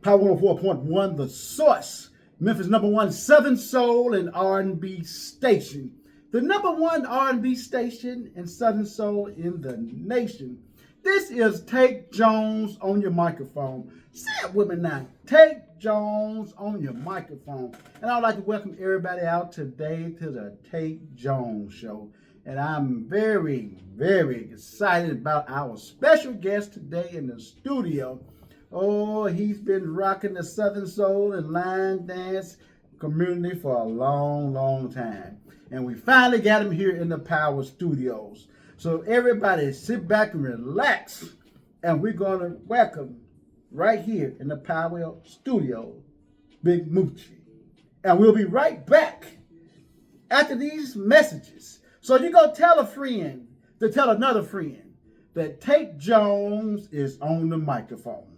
Power 104.1, The Source. Memphis #1 Southern Soul and R&B station. The #1 R&B station and Southern Soul in the nation. This is Tate Jones on your microphone. Say it with me now. Tate Jones on your microphone. And I'd like to welcome everybody out today to the Tate Jones Show. And I'm very, very excited about our special guest today in the studio. Oh, he's been rocking the Southern Soul and line dance community for a long, long time. And we finally got him here in the Power Studios. So everybody sit back and relax. And we're going to welcome right here in the Power Studio, Big Mucci. And we'll be right back after these messages. So you go tell a friend to tell another friend that Tate Jones is on the microphone.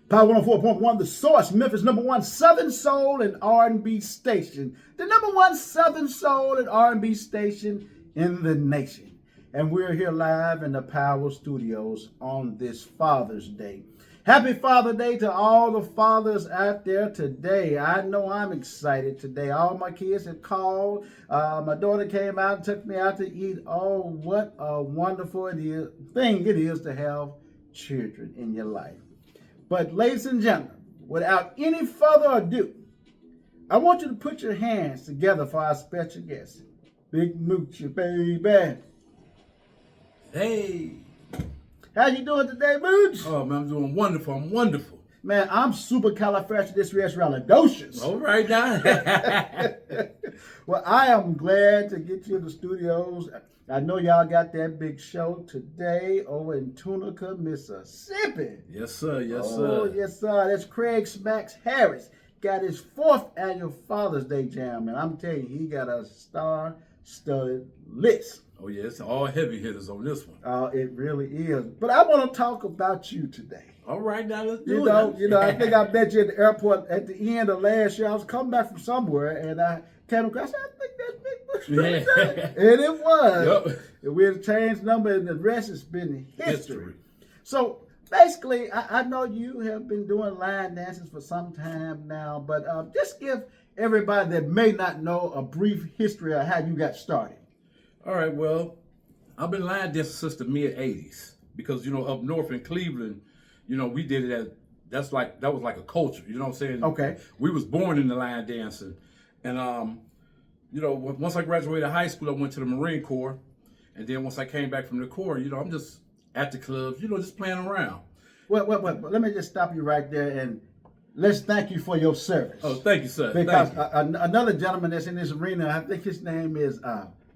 Power 104.1, The Source, Memphis #1 Southern Soul and R&B station. The #1 Southern Soul and R&B station in the nation. And we're here live in the Power Studios on this Father's Day. Happy Father's Day to all the fathers out there today. I know I'm excited today. All my kids have called. My daughter came out and took me out to eat. Oh, what a wonderful thing it is to have children in your life. But ladies and gentlemen, without any further ado, I want you to put your hands together for our special guest, Big Mucci, baby. Hey. How you doing today, Mooch? Oh, man, I'm doing wonderful. I'm wonderful. Man, I'm supercalifragilisticexpialidocious. All right, now. Well, I am glad to get you in the studios. I know y'all got that big show today over in Tunica, Mississippi. Yes, sir. Yes, Oh, sir. yes, sir. That's Craig Smacks Harris. Got his 4th annual Father's Day Jam, and I'm telling you, he got a star-studded list. Oh, yeah, it's all heavy hitters on this one. It really is. But I want to talk about you today. All right, now let's do You know, I think I met you at the airport at the end of last year. I was coming back from somewhere, and I came across, I think that's Big Bush right there. And it was. Yep. And we had changed number, and the rest has been history. So basically, I know you have been doing line dances for some time now, but just give everybody that may not know a brief history of how you got started. All right, well, I've been line dancing since the mid-'80s because, you know, up north in Cleveland, you know, we did it that was like a culture, you know what I'm saying? Okay. We was born in the line dancing. And, you know, once I graduated high school, I went to the Marine Corps. And then once I came back from the Corps, you know, I'm just at the clubs, you know, just playing around. Well, let me just stop you right there and let's thank you for your service. Oh, thank you, sir. Because Thank you. Another gentleman that's in this arena, I think his name is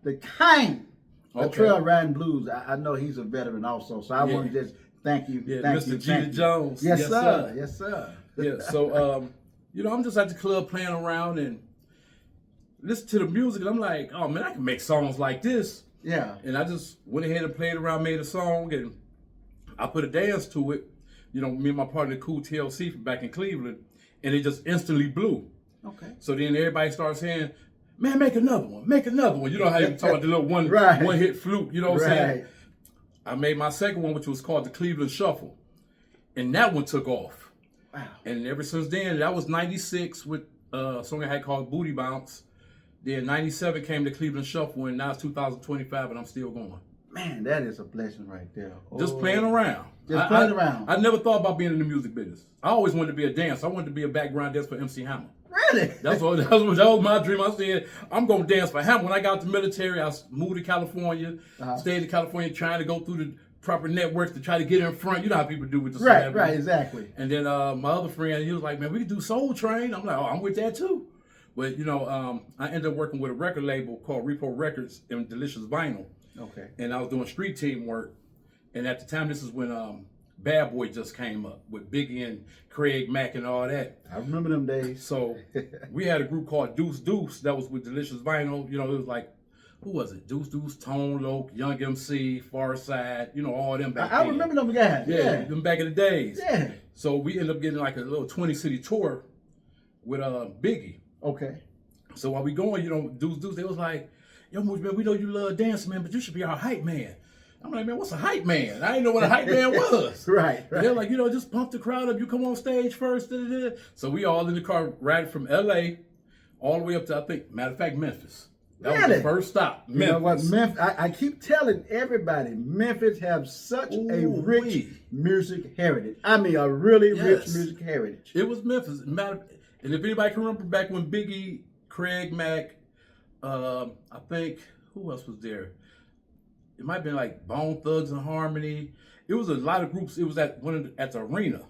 the King of Okay. Trail Riding Blues. I know he's a veteran also, so I want to just thank you. Yeah, thank Mr. you, Jeter thank you. Jones. Yes, Yes, sir. sir. Yes, sir. Yeah, so, you know, I'm just at the club playing around and listen to the music, and I'm like, oh, man, I can make songs like this. Yeah. And I just went ahead and played around, made a song, and I put a dance to it. You know, me and my partner, Cool TLC from back in Cleveland, and it just instantly blew. Okay. So then everybody starts saying, man, make another one, make another one. You know how you talk about the little one hit fluke, you know what I'm saying? I made my second one, which was called the Cleveland Shuffle. And that one took off. Wow. And ever since then, that was 96 with a song I had called Booty Bounce. Then 97 came the Cleveland Shuffle, and now it's 2025, and I'm still going. Man, that is a blessing right there. Just playing around. Just playing around. I never thought about being in the music business. I always wanted to be a dancer. I wanted to be a background dancer for MC Hammer. Really? That was my dream. I said, I'm going to dance for Hammer. When I got out the military, I moved to California, stayed in California trying to go through the proper networks to try to get in front. You know how people do with the celebrities. Right, exactly. And then my other friend, he was like, man, we could do Soul Train. I'm like, oh, I'm with that too. But, you know, I ended up working with a record label called Repo Records and Delicious Vinyl. Okay. And I was doing street team work. And at the time, this is when Bad Boy just came up with Biggie and Craig Mack and all that. I remember them days. So we had a group called Deuce Deuce that was with Delicious Vinyl. You know, it was like, who was it? Deuce Deuce, Tone Loc, Young MC, Far Side, you know, all them back then. I remember them guys. Yeah, them back in the days. Yeah. So we ended up getting like a little 20-city tour with Biggie. Okay. So while we going, you know, dudes, they was like, yo, Mucci, man, we know you love dancing, man, but you should be our hype man. I'm like, man, what's a hype man? I didn't know what a hype man was. Right. They're like, you know, just pump the crowd up. You come on stage first. Da, da, da. So we all in the car riding from L.A. all the way up to, I think, matter of fact, Memphis. That was the first stop. Memphis. You know what, Memphis? I keep telling everybody, Memphis has such a rich music heritage. I mean, a really rich music heritage. It was Memphis. And if anybody can remember back when Biggie, Craig Mack, I think, who else was there? It might have been like Bone Thugs and Harmony. It was a lot of groups. It was at the arena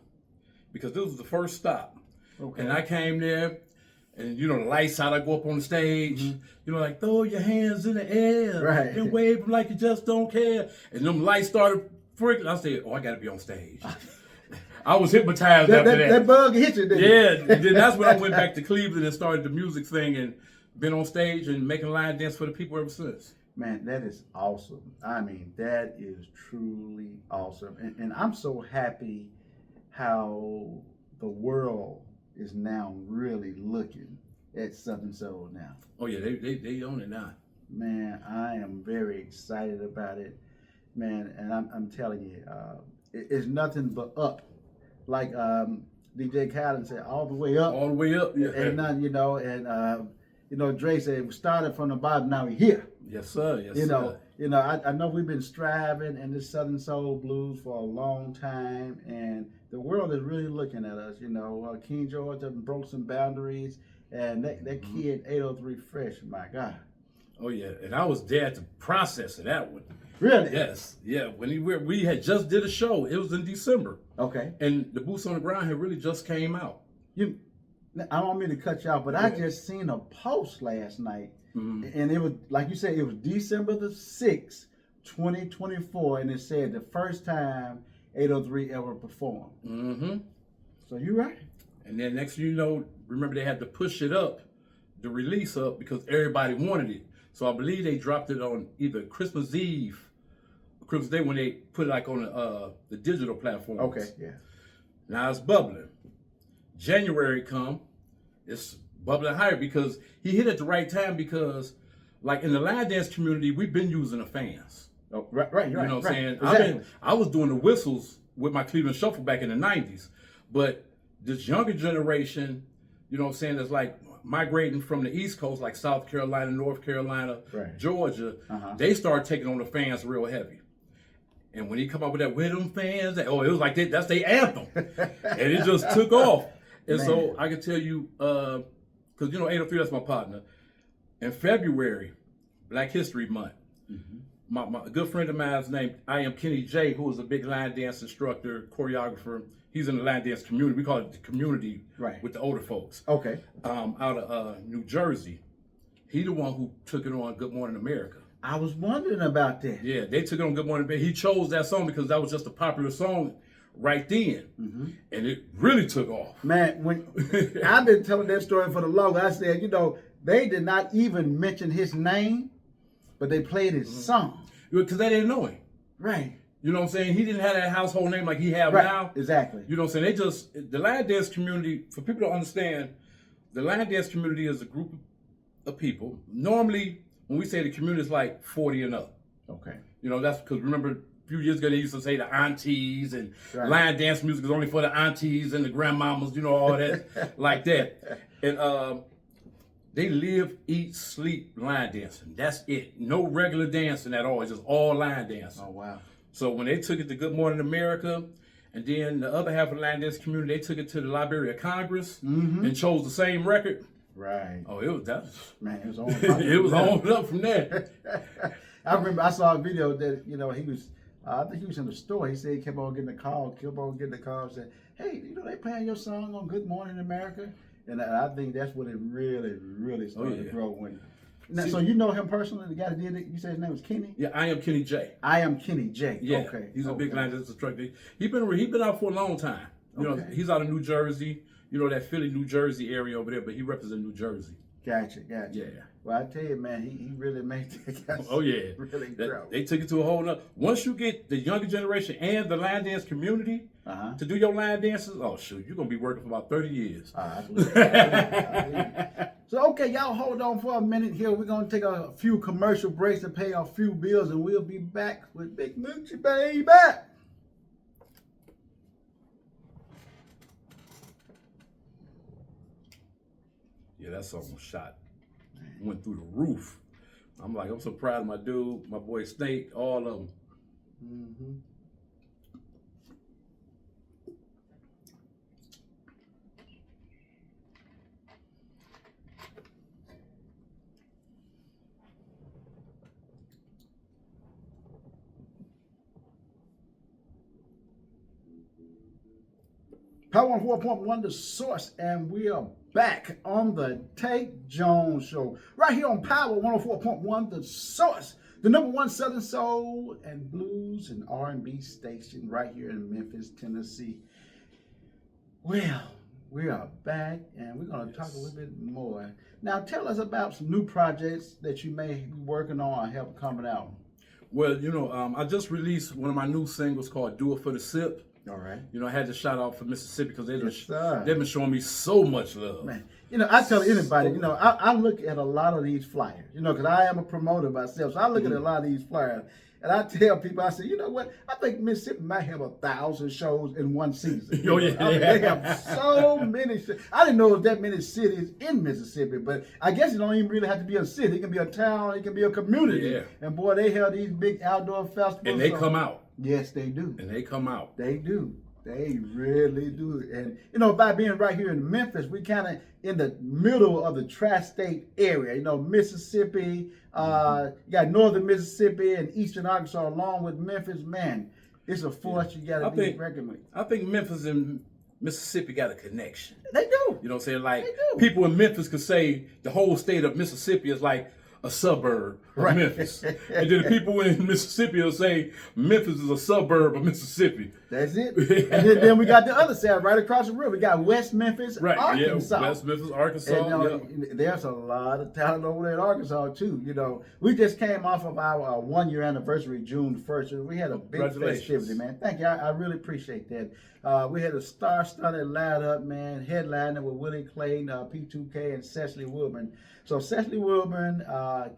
because this was the first stop. Okay. And I came there, and you know the lights out. I go up on the stage. Mm-hmm. You know, like throw your hands in the air and wave them like you just don't care. And them lights started freaking. I said, "Oh, I got to be on stage." I was hypnotized after that. That bug hit you, didn't it? And then that's when I went back to Cleveland and started the music thing and been on stage and making line dance for the people ever since. Man, that is awesome. I mean, that is truly awesome. And I'm so happy how the world is now really looking at Southern Soul now. Oh, yeah, they own it now. Man, I am very excited about it. Man, and I'm telling you, it's nothing but up. Like DJ Khaled said, all the way up. All the way up, yeah. Ain't nothing, you know, and you know, Dre said, we started from the bottom, now we're here. Yes, sir. Yes, you know, I know we've been striving in this Southern Soul blues for a long time, and the world is really looking at us. You know, King George broke some boundaries, and that kid 803 Fresh, my God. Oh yeah, and I was there to process of that one. Really? Yes. Yeah. When we had just did a show, it was in December. Okay. And the Boots on the Ground had really just came out. I don't mean to cut you off, but I just seen a post last night. Mm-hmm. And it was, like you said, it was December the 6th, 2024, and it said the first time 803 ever performed. Mm-hmm. So you right. And then next thing you know, remember they had to push it up, the release up, because everybody wanted it. So I believe they dropped it on either Christmas Eve or Christmas Day when they put it like on the digital platforms. Okay, yeah. Now it's bubbling. January come, it's bubbling higher because he hit at the right time because, like in the line dance community, we've been using the fans. Oh, right. You know what I'm saying? Exactly. I was doing the whistles with my Cleveland Shuffle back in the 90s, but this younger generation, you know what I'm saying, that's like migrating from the East Coast, like South Carolina, North Carolina, Georgia, they started taking on the fans real heavy. And when he come up with that, with them fans, it was like that's their anthem. And it just took off. And so I can tell you, because, you know, 803, that's my partner. In February, Black History Month, my good friend of mine is named I Am Kenny J, who is a big line dance instructor, choreographer. He's in the line dance community. We call it the community with the older folks. Okay. Out of New Jersey. He the one who took it on Good Morning America. I was wondering about that. Yeah, they took it on Good Morning America. He chose that song because that was just a popular song right then, and it really took off. Man, when I've been telling that story for the longest, I said, you know, they did not even mention his name, but they played his song because they didn't know him. Right. You know what I'm saying? He didn't have that household name like he have now. Exactly. You know what I'm saying? The line dance community, for people to understand, the line dance community is a group of people. Normally, when we say the community, is like 40 and up. Okay. You know, that's because remember a few years ago they used to say the aunties and line dance music is only for the aunties and the grandmamas, you know, all that like that. And they live, eat, sleep line dancing. That's it. No regular dancing at all. It's just all line dancing. Oh, wow. So when they took it to Good Morning America, and then the other half of the line dance community, they took it to the Library of Congress and chose the same record. Right. Oh, it was that. Man, it was on. It was on up from there. I remember I saw a video that, you know, he was, I think he was in the store. He said he kept on getting a call, said, hey, you know, they playing your song on Good Morning America. And I think that's when it really, really started to grow. Now, so you know him personally, the guy that did it? You said his name was Kenny? Yeah, I Am Kenny J. I Am Kenny J. Yeah, okay. He's a big line dance instructor. He been out for a long time. You know, he's out of New Jersey. You know, that Philly, New Jersey area over there, but he represents New Jersey. Gotcha. Yeah. Well, I tell you, man, he really made that. Oh yeah. Really grow. They took it to a whole nother. Once you get the younger generation and the line dance community to do your line dances, oh shoot, you're gonna be working for about 30 years. I believe it. So okay, y'all hold on for a minute here. We're gonna take a few commercial breaks to pay a few bills, and we'll be back with Big Mucci, baby. Yeah, that song was shot. Went through the roof. I'm so proud of my dude, my boy Tate, all of them. Mm-hmm. Power 104.1 The Source, and we are back on the Tate Jones Show, right here on Power 104.1 The Source, the #1 Southern Soul and Blues and R&B station right here in Memphis, Tennessee. Well, we are back, and we're going to talk a little bit more. Now, tell us about some new projects that you may be working on or have coming out. Well, I just released one of my new singles called Do It For The Sip. All right. I had to shout out for Mississippi because they've Yes, been showing me so much love. Man, I tell anybody, I look at a lot of these flyers, because I am a promoter myself. So I look at a lot of these flyers, and I tell people, I say, you know what? I think Mississippi might have 1,000 shows in one season. Oh, yeah. I mean, they have so many. I didn't know there was that many cities in Mississippi, but I guess it don't even really have to be a city. It can be a town. It can be a community. Yeah. And boy, they have these big outdoor festivals. And they come out. Yes, they do. And they come out. They do. They really do. And, by being right here in Memphis, we kind of in the middle of the tri-state area. Mississippi, you got northern Mississippi and eastern Arkansas along with Memphis. Man, it's a force you got to be reckoned with. I think Memphis and Mississippi got a connection. They do. You know what I'm saying? Like, people in Memphis could say the whole state of Mississippi is like a suburb of Memphis. And then the people in Mississippi will say Memphis is a suburb of Mississippi. That's it. And then we got the other side right across the river. We got West Memphis, Arkansas. Yeah, West Memphis, Arkansas. And, there's a lot of talent over there in Arkansas, too. We just came off of our 1-year anniversary, June 1st. And we had a big festivity, man. Thank you. I really appreciate that. We had a star-studded lineup, man, headliner with Willie Clayton, P2K, and Cecily Woodman. So Cecily Woodman,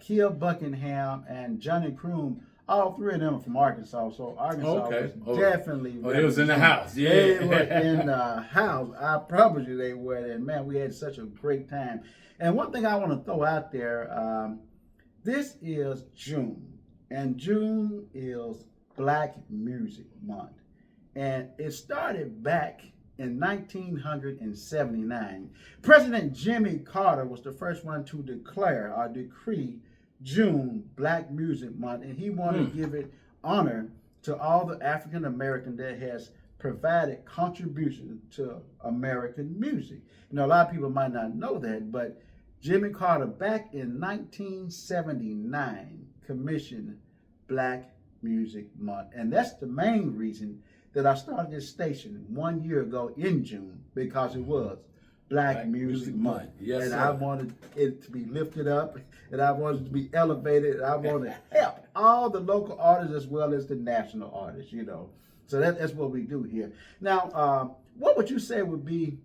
Kia Buckingham, and Johnny Kroom, all three of them are from Arkansas. So Arkansas was definitely. Oh, they was in the house. Yeah. They were in the house. I promise you they were. And man, we had such a great time. And one thing I want to throw out there, this is June. And June is Black Music Month. And it started back in 1979. President Jimmy Carter was the first one to declare or decree June Black Music Month, and he wanted to give it honor to all the African American that has provided contribution to American music. A lot of people might not know that, but Jimmy Carter back in 1979 commissioned Black Music Month, and that's the main reason that I started this station 1 year ago in June, because it was Black Music Month. Yes, and sir. I wanted it to be lifted up, and I wanted it to be elevated, and I wanted to help all the local artists as well as the national artists, So that's what we do here. Now, what would you say would be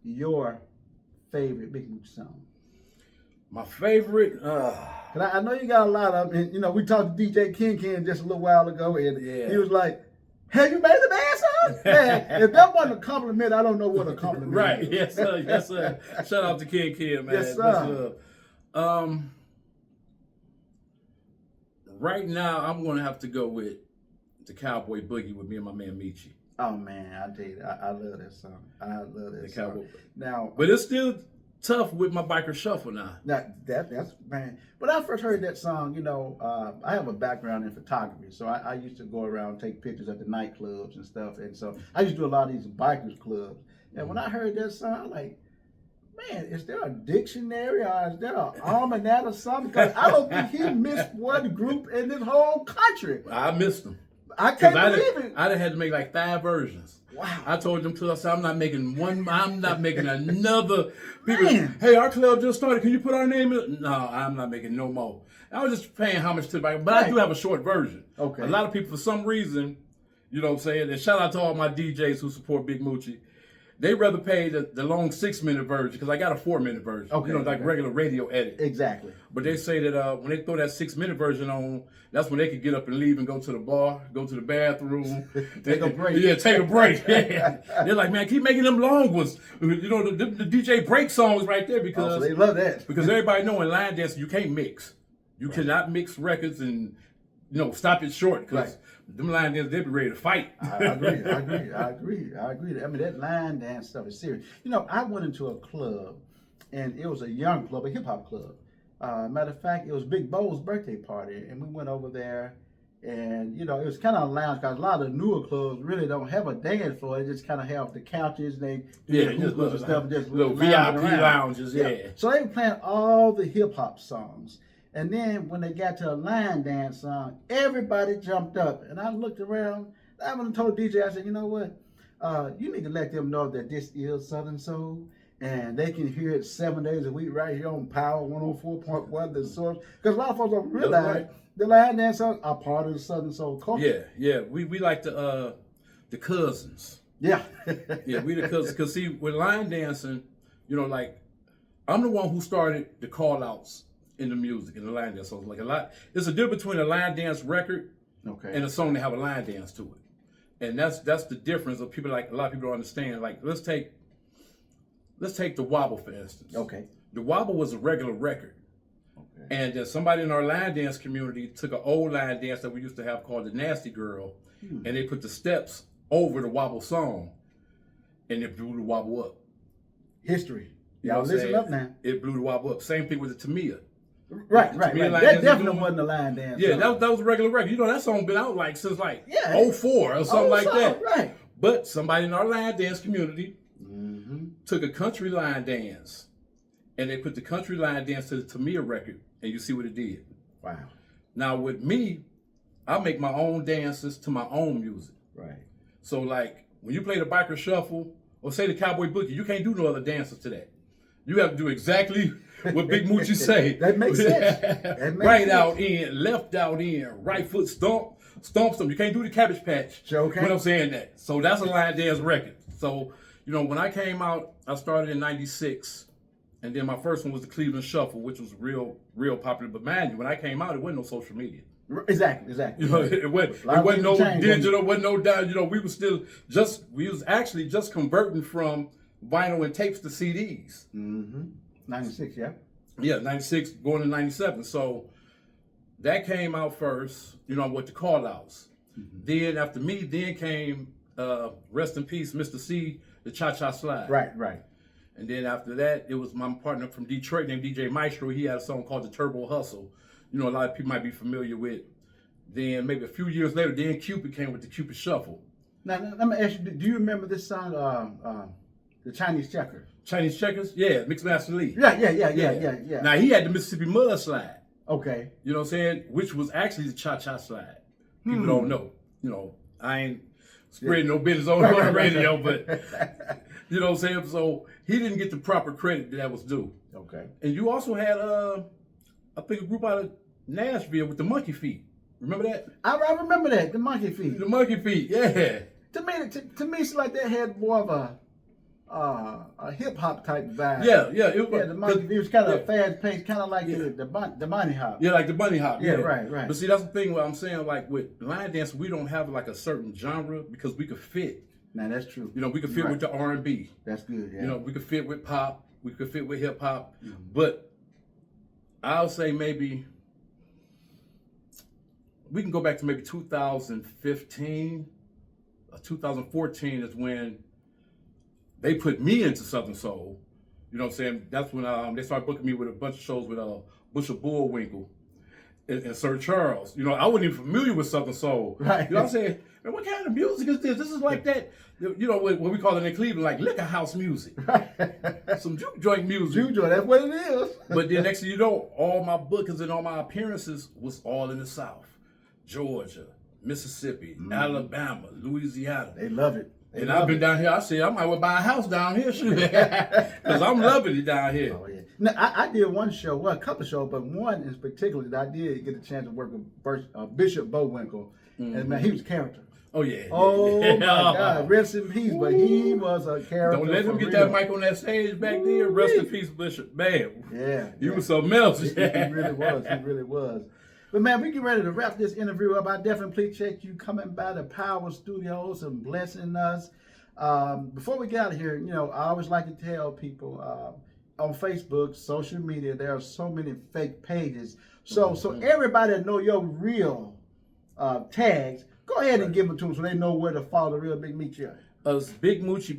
your favorite Big Mucci song? My favorite? I know you got a lot of them. And, we talked to DJ Ken just a little while ago, and he was like, have you made the band song? Man, if that wasn't a compliment, I don't know what a compliment right. is. Yes, sir. Yes, sir. Shout out to Ken, man. Yes, sir. Right now, I'm going to have to go with the Cowboy Boogie with me and my man Mucci. Oh, man, I tell you, I love that song. I love that song. Cowboy. Now, but it's still tough with my biker shuffle now. That's man. When I first heard that song, I have a background in photography, so I used to go around and take pictures at the nightclubs and stuff, and so I used to do a lot of these bikers clubs. And when I heard that song, I'm like, man, is there a dictionary or is there an almanac or something? Because I don't think he missed one group in this whole country. I missed them. I can't believe it. I'd have had to make like 5 versions. Wow. I told them to us, I'm not making another. People, hey, our club just started. Can you put our name in? No, I'm not making no more. I was just paying homage to the bike, but I do have a short version. Okay. A lot of people, for some reason, you know what I'm saying, and shout out to all my DJs who support Big Mucci. They rather pay the long 6-minute version because I got a 4-minute version. Okay. You know, like regular radio edit. Exactly. But they say that when they throw that 6-minute version on, that's when they can get up and leave and go to the bar, go to the bathroom. Take a break. Yeah, take a break. They're like, man, keep making them long ones. You know, the DJ break songs right there because so they love that. Because everybody know in line dancing, you can't mix. You cannot mix records and, you know, stop it short because them line dancers, they be ready to fight. I agree. I mean, that line dance stuff is serious. You know, I went into a club, and it was a young club, a hip-hop club. Matter of fact, it was Big Bo's birthday party, and we went over there, and, you know, it was kind of a lounge, because a lot of the newer clubs really don't have a dance floor. They just kind of have the couches, and they do the hookahs and stuff. Just little VIP lounges, So they were playing all the hip-hop songs. And then when they got to a line dance song, everybody jumped up. And I looked around. I went and told the DJ, I said, you know what? You need to let them know that this is Southern Soul. And they can hear it 7 days a week right here on Power 104.1, the source. Because a lot of folks don't realize the line dance songs are part of the Southern Soul culture. Yeah. We like the cousins. Yeah. Yeah, we the cousins. Because see, with line dancing, you know, like, I'm the one who started the call-outs in the music, in the line dance songs. Like there's a difference between a line dance record and a song that have a line dance to it. And that's the difference of people, like a lot of people don't understand. Like let's take the Wobble for instance. Okay. The Wobble was a regular record. Okay. And somebody in our line dance community took an old line dance that we used to have called the Nasty Girl, and they put the steps over the Wobble song, and it blew the Wobble up. History. Y'all listen up now. It blew the Wobble up. Same thing with the Tamia. Right. That definitely wasn't a line dance. Yeah, that was a regular record. You know, that song been out like since 04 or something like that. Right. But somebody in our line dance community took a country line dance, and they put the country line dance to the Tamia record, and you see what it did. Wow. Now with me, I make my own dances to my own music. Right. So like when you play the biker shuffle or say the cowboy boogie, you can't do no other dances to that. You have to do exactly what Big Mucci say. That makes sense. Right out in, left out in, right foot stomp. You can't do the Cabbage Patch. Sure, okay. When I'm saying that. So that's a line dance record. So, you know, when I came out, I started in 96. And then my first one was the Cleveland Shuffle, which was real popular. But mind you, when I came out, it wasn't no social media. Exactly. You know, it wasn't no digital, wasn't no down. You know, we was actually just converting from vinyl and tapes to CDs. 96, yeah. Yeah, 96 going to 97. So that came out first, you know, with the call-outs. Then after me, came, rest in peace, Mr. C, the Cha-Cha Slide. Right. And then after that, it was my partner from Detroit named DJ Maestro. He had a song called The Turbo Hustle. You know, a lot of people might be familiar with. Then maybe a few years later, then Cupid came with the Cupid Shuffle. Now, let me ask you, do you remember this song, the Chinese Checkers? Chinese Checkers? Yeah, Mixmaster Lee. Yeah. Now, he had the Mississippi Mud Slide. Okay. You know what I'm saying? Which was actually the Cha-Cha Slide. People don't know. You know, I ain't spreading no business on the radio, but you know what I'm saying? So he didn't get the proper credit that was due. Okay. And you also had, I think, a group out of Nashville with the Monkey Feet. Remember that? I remember that, the Monkey Feet. The Monkey Feet, yeah. To me, it's like that had more of a hip hop type vibe. Yeah. The Monkey Feet was kind of fast paced, kind of like the bunny hop. Yeah, like the bunny hop. Yeah, right. But see, that's the thing. What I'm saying, like with line dance, we don't have like a certain genre because we could fit. Now that's true. You know, we could fit with the R&B. That's good. Yeah. You know, we could fit with pop. We could fit with hip hop. But I'll say maybe we can go back to maybe 2015 or 2014 is when they put me into Southern Soul. You know what I'm saying? That's when they started booking me with a bunch of shows with Bushel Bullwinkle and Sir Charles. You know, I wasn't even familiar with Southern Soul. Right. You know what I'm saying? Man, what kind of music is this? This is like that, you know, what we call it in Cleveland, like liquor house music. Some juke joint music. Juke joint, that's what it is. But then next thing you know, all my bookings and all my appearances was all in the South. Georgia, Mississippi, Alabama, Louisiana. They love it. And I've been down here. I said, I might well buy a house down here, because I'm loving it down here. Oh, yeah. Now, I did one show, well, a couple of shows, but one in particular that I did get a chance to work with Bishop Bowinkle. And man, he was a character. Oh, yeah. Oh, my God. Rest in peace, but he was a character. Don't let him get that mic on that stage back there. Rest in peace, Bishop. Man. Yeah. He was something else. He really was. He really was. But man, we get ready to wrap this interview up. I definitely appreciate you coming by the Power Studios and blessing us. Before we get out of here, you know, I always like to tell people on Facebook, social media, there are so many fake pages. So everybody know your real tags. Go ahead and give them to them so they know where to follow the real Big Mucci. It's Big Mucci,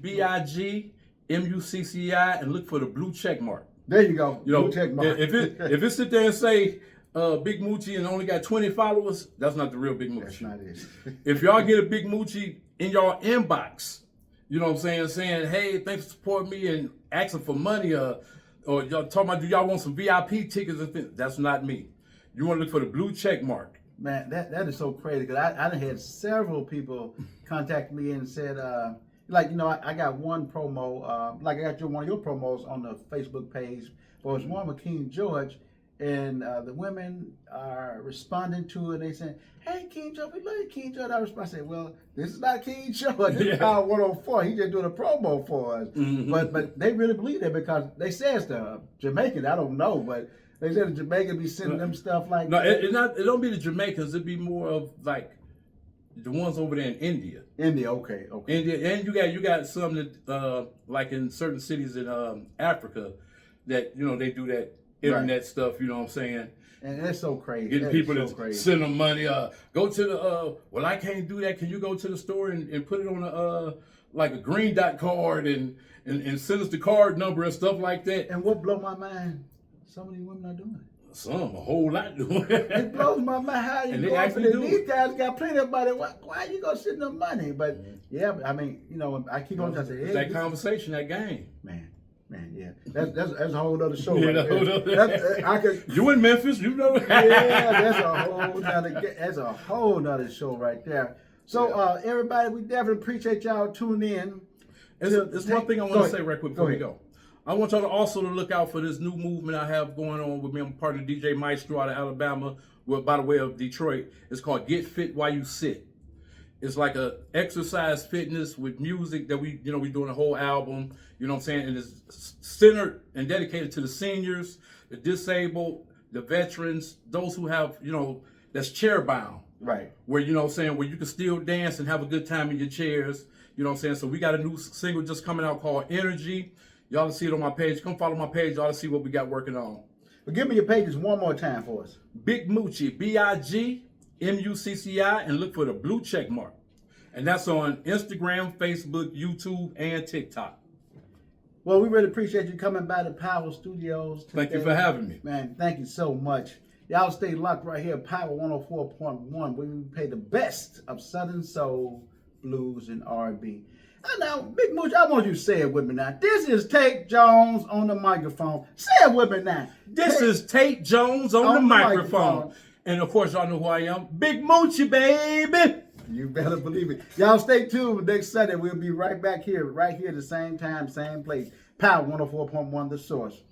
BIGMUCCI, and look for the blue check mark. There you go. You know, blue check mark. if it sit there and say Big Mucci and only got 20 followers, that's not the real Big Mucci. That's not it. If y'all get a Big Mucci in y'all inbox, you know what I'm saying, hey, thanks for supporting me and asking for money, or y'all talking about, do y'all want some VIP tickets? That's not me. You want to look for the blue check mark. Man, that is so crazy, because I done had several people contact me and said, like, you know, I got one promo, like I got one of your promos on the Facebook page, but it's one with King George, and the women are responding to it, and they saying, hey, King George, we love you, King George. I said, well, this is not King George, this is Power 104, he just doing a promo for us. Mm-hmm. But they really believe that, because they say it's the Jamaican, I don't know, but they said the Jamaicans be sending them stuff like that. It don't be the Jamaicans. It be more of like the ones over there in India. India, okay. India, and you got some that like in certain cities in Africa that, you know, they do that internet stuff. You know what I'm saying? And it's so crazy. Getting people to send them money. Go to the well, I can't do that. Can you go to the store and put it on a like a green dot card and send us the card number and stuff like that? And what blow my mind? Some of these women are doing it. Some, a whole lot doing it. It blows my mind how you go off, and these guys got plenty of money. Why you gonna send them money? But yeah, I mean, you know, I keep on trying to say, hey, that conversation, that game. Man, yeah, that's a whole other show. Yeah, right you in Memphis, you know. Yeah, that's a whole nother show right there. So everybody, we definitely appreciate y'all tuning in. There's one thing I want to say right quick before we go. I want y'all to also look out for this new movement I have going on with me. I'm part of the DJ Maestro out of Alabama, by the way of Detroit. It's called Get Fit While You Sit. It's like a exercise fitness with music that we doing a whole album, you know what I'm saying? And it's centered and dedicated to the seniors, the disabled, the veterans, those who have, you know, that's chair bound. Right. Where, you know what I'm saying, where you can still dance and have a good time in your chairs, you know what I'm saying? So we got a new single just coming out called Energy. Y'all can see it on my page. Come follow my page. Y'all to see what we got working on. But give me your pages one more time for us. Big Mucci, BIGMUCCI, and look for the blue check mark. And that's on Instagram, Facebook, YouTube, and TikTok. Well, we really appreciate you coming by the Power Studios today. Thank you for having me. Man, thank you so much. Y'all stay locked right here, Power 104.1, where we play the best of Southern Soul, Blues, and R&B. And now, Big Mucci, I want you to say it with me now. This is Tate Jones on the microphone. Say it with me now. This is Tate Jones on the microphone. And of course, y'all know who I am. Big Mucci, baby. You better believe it. Y'all stay tuned. Next Sunday, we'll be right back here, the same time, same place. Power 104.1, The Source.